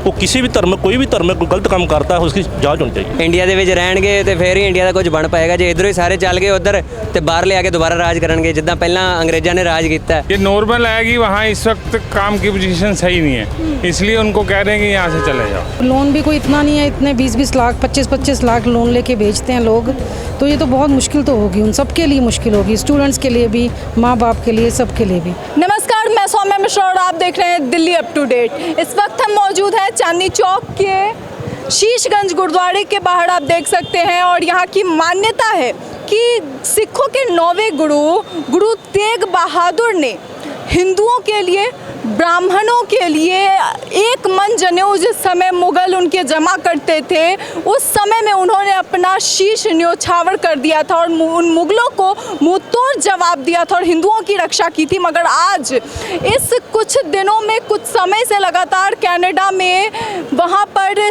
वो किसी भी धर्म कोई भी धर्म कोई गलत काम करता है उसकी जांच होनी चाहिए। इंडिया ਦੇ ਵਿੱਚ ਰਹਿਣਗੇ ਤੇ ਫਿਰ ਹੀ ਇੰਡੀਆ ਦਾ ਕੁਝ ਬਣ ਪਾਏਗਾ। ਜੇ ਇਧਰੋਂ ਹੀ ਸਾਰੇ ਚੱਲ ਗਏ ਉਧਰ ਤੇ ਬਾਹਰ ਲੈ ਆ ਕੇ ਦੁਬਾਰਾ ਰਾਜ ਕਰਨਗੇ ਜਿੱਦਾਂ ਪਹਿਲਾਂ अंग्रेज़ों ने राज किया। ये नॉर्मल है कि वहाँ इस वक्त काम की पोजीशन सही नहीं है, इसलिए उनको कह रहे हैं कि यहाँ से चले जाओ। लोन भी कोई इतना नहीं है, इतने 20-20 लाख 25-25 लाख लोन लेके बेचते हैं लोग, तो ये तो बहुत मुश्किल तो होगी, उन सब के लिए मुश्किल होगी, स्टूडेंट्स के लिए भी, माँ बाप के लिए, सब के लिए भी। नमस्कार, मैं सौम्या मिश्रा और आप देख रहे हैं दिल्ली अप टू डेट। इस वक्त हम मौजूद हैं चांदनी चौक के शीशगंज गुरुद्वारे के बाहर, आप देख सकते हैं। और यहाँ की मान्यता है कि सिखों के 9वें गुरु तेग बहादुर ने हिंदुओं के लिए, ब्राह्मणों के लिए एक मन जनेऊ जिस समय मुगल उनके जमा करते थे उस समय में उन्होंने अपना शीश न्योछावर कर दिया था और उन मुगलों को मुंह तोड़ जवाब दिया था और हिंदुओं की रक्षा की थी। मगर आज इस कुछ दिनों में, कुछ समय से लगातार कनाडा में वहाँ पर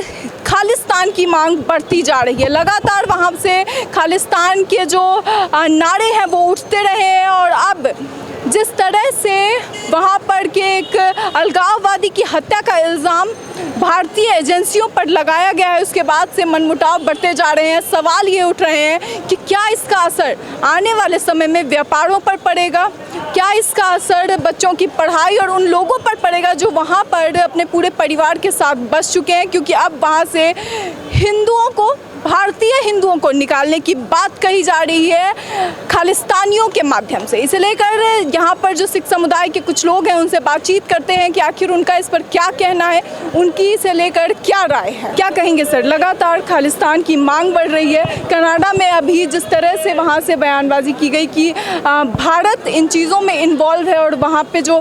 खालिस्तान की मांग बढ़ती जा रही है। लगातार वहाँ से खालिस्तान के जो नारे हैं वो उठते रहे हैं और अब जिस तरह से वहाँ पर के एक अलगाववादी की हत्या का इल्ज़ाम भारतीय एजेंसियों पर लगाया गया है, उसके बाद से मनमुटाव बढ़ते जा रहे हैं। सवाल ये उठ रहे हैं कि क्या इसका असर आने वाले समय में व्यापारों पर पड़ेगा, क्या इसका असर बच्चों की पढ़ाई और उन लोगों पर पड़ेगा जो वहाँ पर अपने पूरे परिवार के साथ बस चुके हैं, क्योंकि अब वहाँ से हिंदुओं को, भारतीय हिंदुओं को निकालने की बात कही जा रही है खालिस्तानियों के माध्यम से। इसे लेकर यहाँ पर जो सिख समुदाय के कुछ लोग हैं उनसे बातचीत करते हैं कि आखिर उनका इस पर क्या कहना है, उनकी इसे लेकर क्या राय है। क्या कहेंगे सर? लगातार खालिस्तान की मांग बढ़ रही है। कनाडा में अभी जिस तरह से वहाँ से बयानबाजी की गई कि भारत इन चीज़ों में इन्वॉल्व है और वहाँ पे जो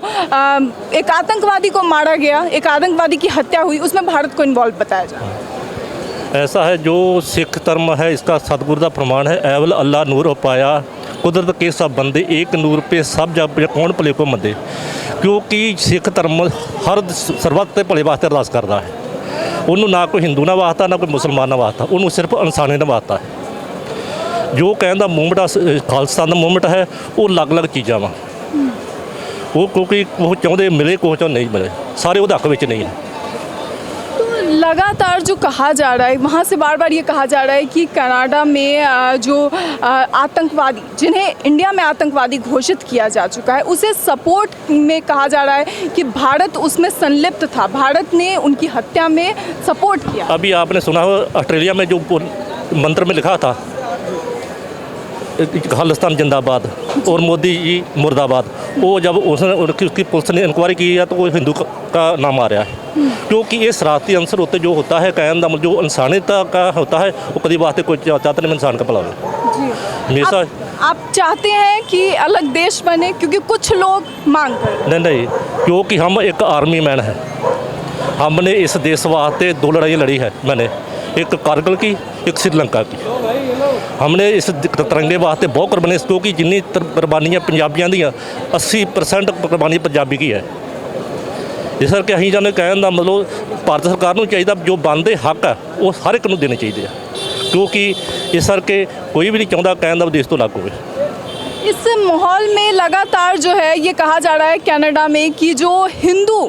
एक आतंकवादी को मारा गया, एक आतंकवादी की हत्या हुई, उसमें भारत को इन्वॉल्व बताया जाए। ऐसा है, जो सिख धर्म है इसका सतगुरु का प्रमाण है, एवल अल्लाह नूर पाया कुदरत के सब बंदे, एक नूर पे सब जब कौन भले को मंदे। क्योंकि सिख धर्म हर सर्वत के भले वास्ते अरदास करता है, उन्होंने ना कोई हिंदू ना वास्ता ना कोई मुसलमान ना वास्ता, उन्होंने सिर्फ इंसानी ना वास्ता है। जो कहना मूवमेंट खालिस्तान का मूवमेंट है वो अलग अलग चीज़ा वा, वो क्योंकि वो चाहते मिले कुछ नहीं मिले, सारे वो हक में नहीं है। लगातार जो कहा जा रहा है, वहाँ से बार बार ये कहा जा रहा है कि कनाडा में जो आतंकवादी, जिन्हें इंडिया में आतंकवादी घोषित किया जा चुका है, उसे सपोर्ट में कहा जा रहा है कि भारत उसमें संलिप्त था, भारत ने उनकी हत्या में सपोर्ट किया। अभी आपने सुना हो ऑस्ट्रेलिया में जो मंत्र में लिखा था खालिस्तान जिंदाबाद और मोदी जी मुर्दाबाद, वो जब उसकी पुलिस ने इंक्वायरी की है तो वो हिंदू का नाम आ रहा है। क्योंकि ये शरारती अंसर होते जो होता है, कहना जो इंसानियत का होता है वो कभी वास्ते कोई चाहता नहीं इंसान का भला हो हमेशा। आप चाहते हैं कि अलग देश बने क्योंकि कुछ लोग मांग कर नहीं, क्योंकि हम एक आर्मी मैन है, हमने इस देश वास्ते 2 लड़ाई लड़ी है। मैंने एक कारगिल की, एक श्रीलंका की। हमने इस तिरंगे वास्ते बहुत कुर्बानी, क्योंकि जिन्नी कुर्बानियाँ पंजाबियों दी 80% कुर्बानी पंजाबी की है। इस करके अं जाने कहने का मतलब भारत सरकार को चाहिए जो बनते हक है वो हर एक को देने चाहिए, क्योंकि इस करके कोई भी नहीं चाहता कहने का देश तो अलग हो। इस माहौल में लगातार जो है ये कहा जा रहा है कनाडा में कि जो हिंदू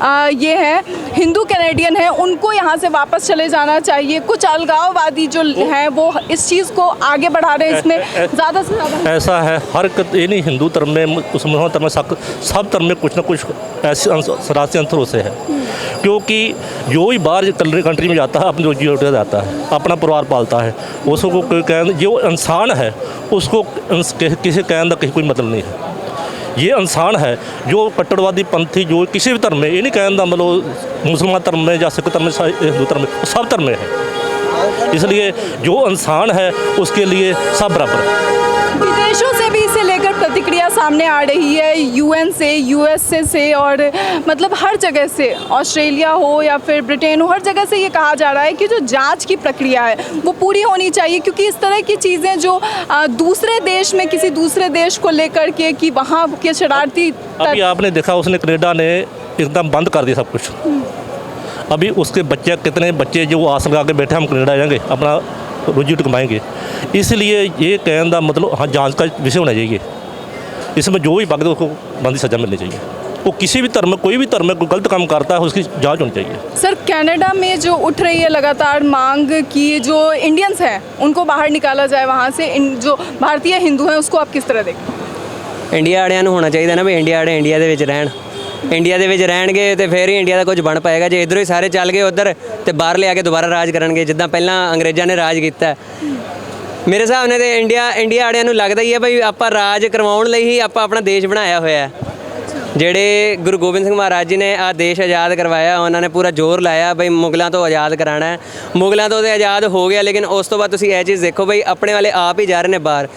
ये है, हिंदू कैनेडियन है, उनको यहाँ से वापस चले जाना चाहिए। कुछ अलगाववादी जो हैं वो इस चीज़ को आगे बढ़ा रहे हैं, इसमें ज़्यादा से ज़्यादा ऐसा है। हर ये नहीं हिंदू धर्म में, मुसलमान धर्म में, सब धर्म में कुछ ना कुछ ऐसे सरासी अंतर होते हैं। क्योंकि जो भी बाहर कंट्री में जाता है अपनी रोजी रोटी जाता है, अपना परिवार पालता है, उसको कोई जो इंसान है उसको किसी कहने का कोई मतलब नहीं है। ये इंसान है जो कट्टरवादी पंथी जो किसी भी धर्म में, ये नहीं कहना मतलब मुसलमान धर्म में या सिख धर्म में, हिंदू धर्म में, सब धर्म में है। इसलिए जो इंसान है उसके लिए सब बराबर है। विदेशों से भी इसे लेकर प्रतिक्रिया सामने आ रही है, यूएन से, यूएसए से और मतलब हर जगह से, ऑस्ट्रेलिया हो या फिर ब्रिटेन हो, हर जगह से ये कहा जा रहा है कि जो जांच की प्रक्रिया है वो पूरी होनी चाहिए, क्योंकि इस तरह की चीज़ें जो दूसरे देश में किसी दूसरे देश को लेकर के कि वहाँ के शरारती अभी आपने देखा उसने कनाडा ने एकदम बंद कर दिया सब कुछ। अभी उसके बच्चे, कितने बच्चे जो आस लगा के बैठे हम कनाडा जाएंगे अपना रोजी कमाएंगे। इसलिए ये कहने का मतलब हाँ जांच का विषय होना चाहिए, इसमें जो भी भाग दे उसको बंदी सज़ा मिलनी चाहिए। वो किसी भी धर्म में, कोई भी धर्म में कोई गलत काम करता है उसकी जांच होनी चाहिए। सर कनाडा में जो उठ रही है लगातार मांग कि जो इंडियंस हैं उनको बाहर निकाला जाए वहाँ से, जो भारतीय हिंदू हैं उसको आप किस तरह देखते हैं? ਇੰਡੀਆ ਵਾਲਿਆਂ ਨੂੰ ਹੋਣਾ ਚਾਹੀਦਾ ਨਾ ਵੀ ਇੰਡੀਆ ਵਾਲੇ ਇੰਡੀਆ ਦੇ ਵਿੱਚ ਰਹਿਣ, ਇੰਡੀਆ ਦੇ ਵਿੱਚ ਰਹਿਣਗੇ ਤੇ ਫਿਰ ਹੀ ਇੰਡੀਆ ਦਾ ਕੁਝ ਬਣ ਪਾਏਗਾ। ਜੇ ਇੱਧਰੋਂ ਹੀ ਸਾਰੇ ਚੱਲ ਗਏ ਉੱਧਰ ਤੇ ਬਾਹਰ ਲਿਆ ਕੇ ਦੁਬਾਰਾ ਰਾਜ ਕਰਨਗੇ ਜਿੱਦਾਂ ਪਹਿਲਾਂ ਅੰਗਰੇਜ਼ਾਂ ਨੇ ਰਾਜ ਕੀਤਾ। ਮੇਰੇ ਹਿਸਾਬ ਨਾਲ ਤੇ ਇੰਡੀਆ ਵਾਲਿਆਂ ਨੂੰ ਲੱਗਦਾ ਹੀ ਹੈ ਬਈ ਆਪਾਂ ਰਾਜ ਕਰਵਾਉਣ ਲਈ ਹੀ ਆਪਾਂ ਆਪਣਾ ਦੇਸ਼ ਬਣਾਇਆ ਹੋਇਆ ਹੈ। ਜਿਹੜੇ ਗੁਰੂ ਗੋਬਿੰਦ ਸਿੰਘ ਮਹਾਰਾਜ ਜੀ ਨੇ ਆ ਦੇਸ਼ ਆਜ਼ਾਦ ਕਰਵਾਇਆ, ਉਹਨਾਂ ਨੇ ਪੂਰਾ ਜ਼ੋਰ ਲਾਇਆ ਬਈ ਮੁਗਲਾਂ ਤੋਂ ਆਜ਼ਾਦ ਕਰਾਉਣਾ ਹੈ। ਮੁਗਲਾਂ ਤੋਂ ਤੇ ਆਜ਼ਾਦ ਹੋ ਗਿਆ, ਲੇਕਿਨ ਉਸ ਤੋਂ ਬਾਅਦ ਤੁਸੀਂ ਇਹ ਚੀਜ਼ ਦੇਖੋ ਬਈ ਆਪਣੇ ਵਾਲੇ ਆਪ ਹੀ ਜਾ ਰਹੇ ਨੇ ਬਾਹਰ।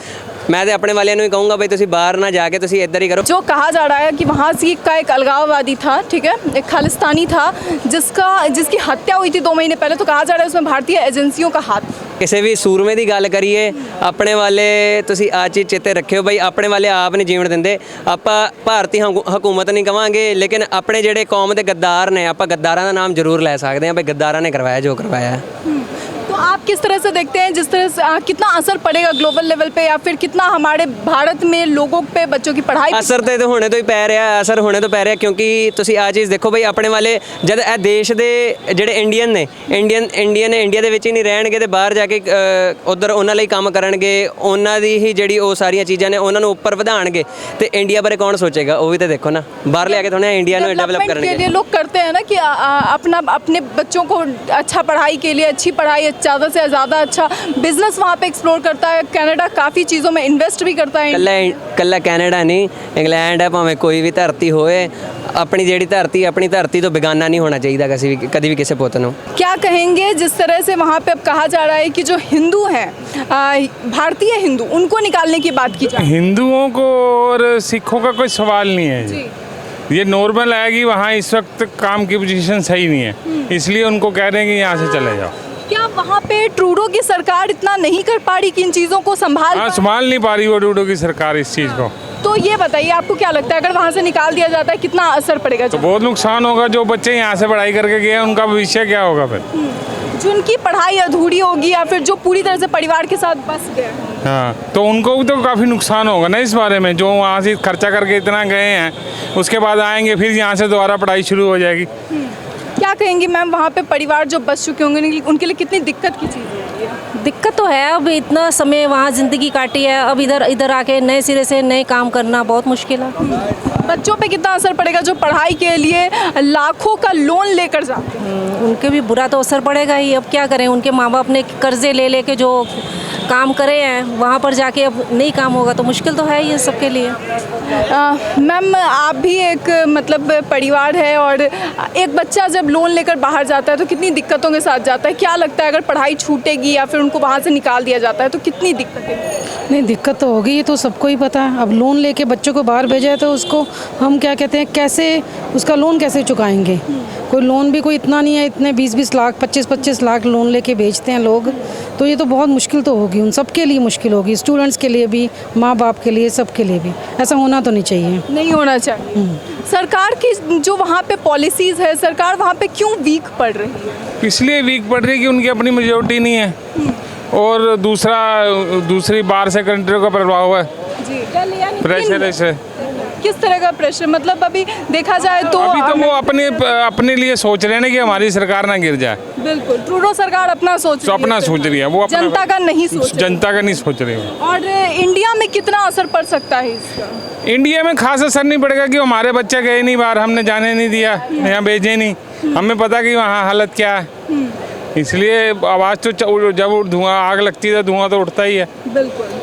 मैं तो अपने वाले ही कहूँगा भाई तुसी बाहर ना जाके तुसी इधर ही करो। जो कहा जा रहा है कि वहाँ से का एक अलगाववादी था, ठीक है, एक खालिस्तानी था जिसकी हत्या हुई थी 2 महीने पहले, तो कहा जा रहा है उसमें भारतीय एजेंसियों का हाथ। किसी भी सूरमे की गल करिए अपने वाले तुसी आ चीज़ चेते रखियो भाई अपने वाले आप नहीं जीवन देंगे। आप भारतीय हुकूमत नहीं कहांगे, लेकिन अपने जेडे कौम के गद्दार ने आप गद्दारां दा नाम जरूर लै सकते हैं भाई गद्दारां ने करवाया जो करवाया है। तो आप किस तरह से देखते हैं, जिस तरह से कितना असर पड़ेगा ग्लोबल लेवल पे या फिर कितना हमारे भारत में लोगों पे बच्चों की पढ़ाई असर तो होने तो ही पै रहा, असर होने तो पै रहा, क्योंकि तुसी आ चीज़ देखो भाई अपने वाले जब ए देश के ਜਿਹੜੇ ਇੰਡੀਅਨ ਨੇ ਇੰਡੀਆ ਦੇ ਵਿੱਚ ਹੀ ਨਹੀਂ ਰਹਿਣਗੇ ਤੇ ਬਾਹਰ ਜਾ ਕੇ ਉਧਰ ਉਹਨਾਂ ਲਈ ਕੰਮ ਕਰਨਗੇ, ਉਹਨਾਂ ਦੀ ਹੀ ਜਿਹੜੀ ਉਹ ਸਾਰੀਆਂ ਚੀਜ਼ਾਂ ਨੇ ਉਹਨਾਂ ਨੂੰ ਉੱਪਰ ਵਧਾਣਗੇ ਤੇ ਇੰਡੀਆ ਬਾਰੇ ਕੌਣ ਸੋਚੇਗਾ? ਉਹ ਵੀ ਤਾਂ ਦੇਖੋ ਨਾ, ਬਾਹਰ ਲਿਆ ਕੇ ਥੋੜੇ ਇੰਡੀਆ ਨੂੰ डेवलप करने के लिए लोग करते हैं ना कि अपने बच्चों को अच्छा पढ़ाई के लिए अच्छी पढ़ाई ज़्यादा से ज़्यादा अच्छा बिजनेस वहाँ पे एक्सप्लोर करता है। कनाडा काफ़ी चीज़ों में इन्वेस्ट भी करता है। कल्ला कैनेडा नहीं इंग्लैंड है, भावें कोई भी धरती होए, अपनी जेड़ी धरती अपनी धरती तो बेगाना नहीं होना चाहिए कभी भी किसी पुत नूं। क्या कहेंगे जिस तरह से वहाँ पे अब कहा जा रहा है कि जो हिंदू हैं भारतीय हिंदू उनको निकालने की बात की जाए? हिंदुओं को और सिखों का कोई सवाल नहीं है जी। ये नॉर्मल है कि वहाँ इस वक्त काम की पोजीशन सही नहीं है, इसलिए उनको कह रहे हैं कि यहाँ से चले जाओ। क्या वहाँ पे ट्रूडो की सरकार इतना नहीं कर पा रही कि इन चीज़ों को संभाल नहीं पा रही वो ट्रूडो की सरकार इस चीज़ को? तो ये बताइए आपको क्या लगता है अगर वहाँ से निकाल दिया जाता है कितना असर पड़ेगा? तो बहुत नुकसान होगा। जो बच्चे यहाँ से पढ़ाई करके गए उनका भविष्य क्या होगा फिर? जिनकी पढ़ाई अधूरी होगी या फिर जो पूरी तरह से परिवार के साथ बस गए, हाँ, तो उनको भी तो काफ़ी नुकसान होगा ना इस बारे में। जो वहाँ से खर्चा करके इतना गए हैं उसके बाद आएंगे फिर यहाँ से दोबारा पढ़ाई शुरू हो जाएगी। क्या कहेंगी मैम वहाँ पे परिवार जो बस चुके होंगे उनके लिए कितनी दिक्कत की चीज़ है? दिक्कत तो है, अब इतना समय वहाँ ज़िंदगी काटी है, अब इधर आके नए सिरे से नए काम करना बहुत मुश्किल है। बच्चों पे कितना असर पड़ेगा जो पढ़ाई के लिए लाखों का लोन लेकर जाते हैं? उनके भी बुरा तो असर पड़ेगा ही। अब क्या करें, उनके माँ बाप ने कर्जे ले लेके जो काम करे हैं वहाँ पर जाके अब नहीं काम होगा तो मुश्किल तो है ये सबके लिए। मैम आप भी एक मतलब परिवार है और एक बच्चा जब लोन लेकर बाहर जाता है तो कितनी दिक्कतों के साथ जाता है। क्या लगता है अगर पढ़ाई छूटेगी या फिर उनको वहाँ से निकाल दिया जाता है तो कितनी दिक्कतें? नहीं, दिक्कत तो होगी, ये तो सबको ही पता है। अब लोन लेके बच्चों को बाहर भेजा है तो उसको हम क्या कहते हैं, कैसे उसका लोन कैसे चुकाएंगे? कोई लोन भी कोई इतना नहीं है, इतने 20-20 लाख 25-25 लाख लोन लेके बेचते हैं लोग, तो ये तो बहुत मुश्किल तो होगी, उन सबके लिए मुश्किल होगी, स्टूडेंट्स के लिए भी, माँ बाप के लिए, सबके लिए भी। ऐसा होना तो नहीं चाहिए, नहीं होना चाहिए। सरकार की जो वहाँ पे पॉलिसीज़ है, सरकार वहाँ पे क्यों वीक पड़ रही है? इसलिए वीक पड़ रही है कि उनकी अपनी मेजोरिटी नहीं है और दूसरी बाहर से कंट्रियों का प्रभाव है, प्रेशर है इसे। किस तरह का प्रेशर? मतलब अभी देखा जाए तो अभी तो वो अपने लिए सोच रहे हैं कि हमारी सरकार ना गिर जाए। बिल्कुल, ट्रूडो सरकार अपना सोच रही है, वो जनता का नहीं सोच रही है। और इंडिया में कितना असर पड़ सकता है इसका? इंडिया में खास असर नहीं पड़ेगा कि हमारे बच्चे गए नहीं बाहर, हमने जाने नहीं दिया, यहाँ भेजे नहीं, हमें पता कि वहाँ हालत क्या है। इसलिए आवाज़ तो जब धुआं आग लगती है तो धुआं तो उठता ही है। बिल्कुल।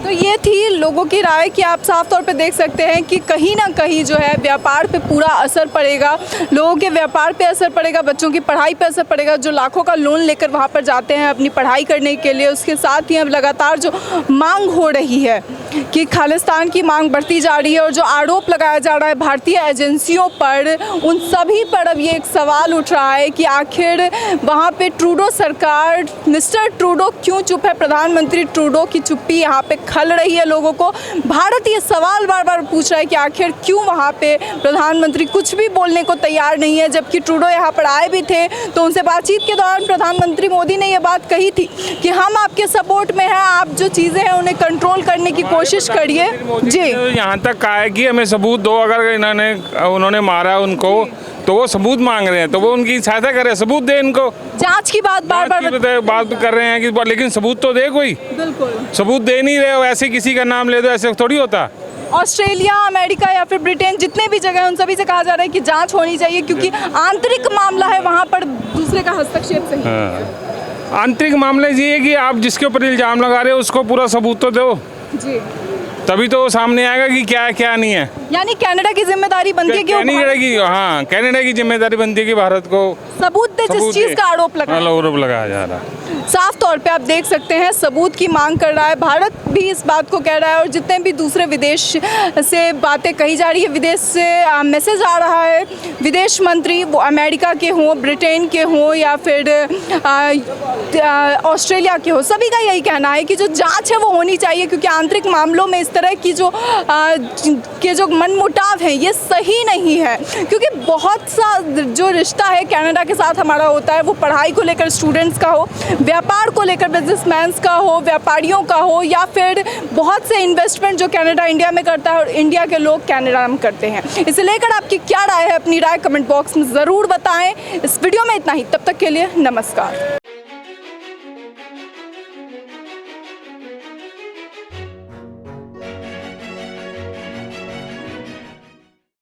तो ये थी लोगों की राय कि आप साफ तौर पे देख सकते हैं कि कहीं ना कहीं जो है व्यापार पे पूरा असर पड़ेगा, लोगों के व्यापार पे असर पड़ेगा, बच्चों की पढ़ाई पे असर पड़ेगा, जो लाखों का लोन लेकर वहाँ पर जाते हैं अपनी पढ़ाई करने के लिए। उसके साथ ही अब लगातार जो मांग हो रही है कि खालिस्तान की मांग बढ़ती जा रही है और जो आरोप लगाया जा रहा है भारतीय एजेंसियों पर, उन सभी पर अब ये एक सवाल उठ रहा है कि आखिर वहाँ पे ट्रूडो सरकार, मिस्टर ट्रूडो क्यों चुप है? प्रधानमंत्री ट्रूडो की चुप्पी यहाँ पे खल रही है लोगों को। भारत ये सवाल बार बार पूछ रहा है कि आखिर क्यों वहाँ पे प्रधानमंत्री कुछ भी बोलने को तैयार नहीं है, जबकि ट्रूडो यहाँ पर आए भी थे तो उनसे बातचीत के दौरान प्रधानमंत्री मोदी ने ये बात कही थी कि हम आपके सपोर्ट में हैं, आप जो चीज़ें हैं उन्हें कंट्रोल करने की कोशिश करिए। जी, यहाँ तक कहा है कि हमें सबूत दो, अगर उन्होंने मारा उनको तो वो सबूत मांग रहे हैं, तो वो उनकी सहायता करे, सबूत दे इनको। जांच की बात बार बात कर रहे हैं कि लेकिन सबूत तो दे, कोई बिल्कुल सबूत दे नहीं रहे हो, ऐसे किसी का नाम ले दो, ऐसे थोड़ी होता। ऑस्ट्रेलिया, अमेरिका या फिर ब्रिटेन जितने भी जगह हैं उन सभी से कहा जा रहा है कि जांच होनी चाहिए, क्योंकि आंतरिक मामला है, वहाँ पर दूसरे का हस्तक्षेप सही नहीं है। आंतरिक मामले ये है कि आप जिसके ऊपर इल्जाम लगा रहे हो उसको पूरा सबूत तो दो, जी, तभी तो सामने आएगा कि क्या है क्या नहीं है। यानी कनाडा की जिम्मेदारी बनती है कि वो कनाडा की जिम्मेदारी बनती है कि भारत को सबूत दे जिस चीज का आरोप लगाया जा रहा है। साफ तौर पे आप देख सकते हैं सबूत की मांग कर रहा है, भारत भी इस बात को कह रहा है और जितने भी दूसरे विदेश से बातें कही जा रही है, विदेश से मैसेज आ रहा है, विदेश मंत्री वो अमेरिका के हों, ब्रिटेन के हों या फिर ऑस्ट्रेलिया के हो, सभी का यही कहना है कि जो जांच है वो होनी चाहिए, क्योंकि आंतरिक मामलों में इस तरह की जो मनमुटाव है ये सही नहीं है। क्योंकि बहुत सा जो रिश्ता है कनाडा के साथ हमारा होता है वो पढ़ाई को लेकर स्टूडेंट्स का हो, व्यापार को लेकर बिजनेसमैन का हो, व्यापारियों का हो, या फिर बहुत से इन्वेस्टमेंट जो कनाडा इंडिया में करता है और इंडिया के लोग कनाडा में करते हैं। इसे लेकर आपकी क्या राय है, अपनी राय कमेंट बॉक्स में ज़रूर बताएं। इस वीडियो में इतना ही, तब तक के लिए नमस्कार।